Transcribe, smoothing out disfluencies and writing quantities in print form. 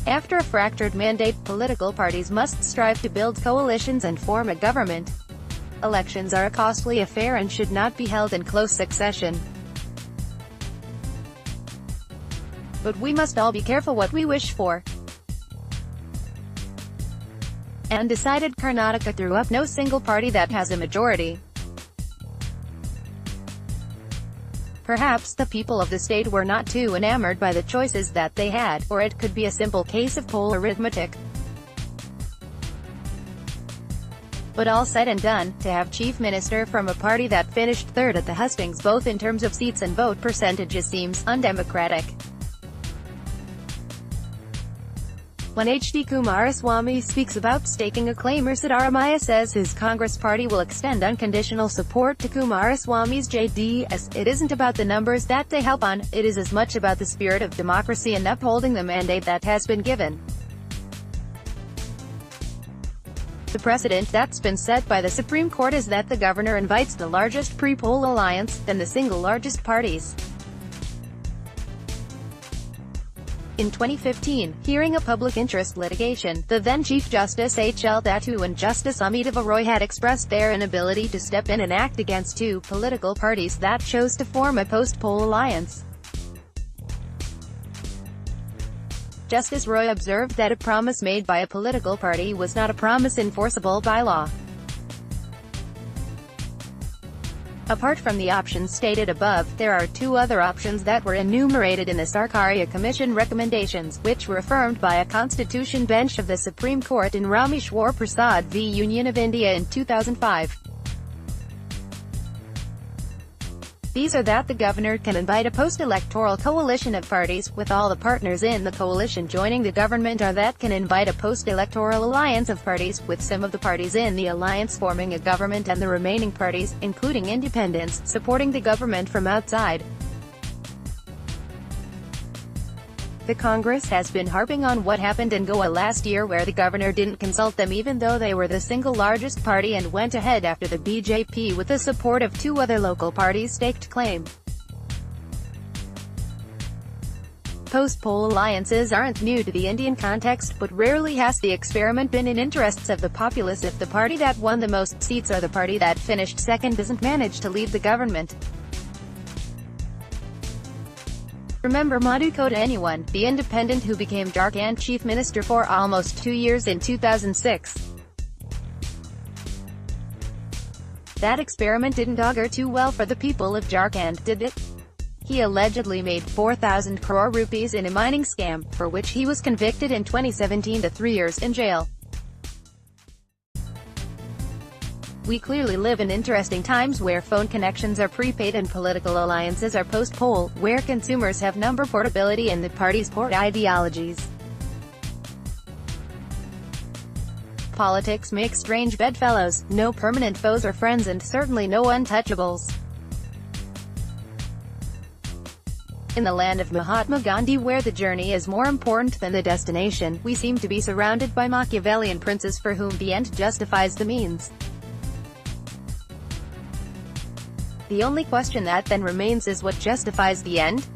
After a fractured mandate, political parties must strive to build coalitions and form a government. Elections are a costly affair and should not be held in close succession. But we must all be careful what we wish for. Undecided. Karnataka threw up no single party that has a majority. Perhaps the people of the state were not too enamored by the choices that they had, or it could be a simple case of poll arithmetic. But all said and done, to have chief minister from a party that finished third at the hustings both in terms of seats and vote percentages seems undemocratic. When H.D. Kumaraswamy speaks about staking a claim, Siddaramaiah says his Congress party will extend unconditional support to Kumaraswamy's JDS. It isn't about the numbers that they help on, it is as much about the spirit of democracy and upholding the mandate that has been given. The precedent that's been set by the Supreme Court is that the governor invites the largest pre-poll alliance, then the single largest parties. In 2015, hearing a public interest litigation, the then Chief Justice H.L. Dattu and Justice Amitabh Roy had expressed their inability to step in and act against two political parties that chose to form a post-poll alliance. Justice Roy observed that a promise made by a political party was not a promise enforceable by law. Apart from the options stated above, there are two other options that were enumerated in the Sarkaria Commission recommendations, which were affirmed by a constitution bench of the Supreme Court in Rameshwar Prasad v. Union of India in 2005. These are that the governor can invite a post-electoral coalition of parties, with all the partners in the coalition joining the government, or that can invite a post-electoral alliance of parties, with some of the parties in the alliance forming a government and the remaining parties, including independents, supporting the government from outside. The Congress has been harping on what happened in Goa last year, where the governor didn't consult them even though they were the single largest party, and went ahead after the BJP with the support of two other local parties staked claim. Post-poll alliances aren't new to the Indian context, but rarely has the experiment been in interests of the populace if the party that won the most seats or the party that finished second doesn't manage to lead the government. Remember Madhukota anyone, the independent who became Jharkhand chief minister for almost 2 years in 2006. That experiment didn't augur too well for the people of Jharkhand, did it? He allegedly made 4,000 crore rupees in a mining scam, for which he was convicted in 2017 to 3 years in jail. We clearly live in interesting times where phone connections are prepaid and political alliances are post-poll, where consumers have number portability and the parties port ideologies. Politics makes strange bedfellows, no permanent foes or friends, and certainly no untouchables. In the land of Mahatma Gandhi, where the journey is more important than the destination, we seem to be surrounded by Machiavellian princes for whom the end justifies the means. The only question that then remains is what justifies the end?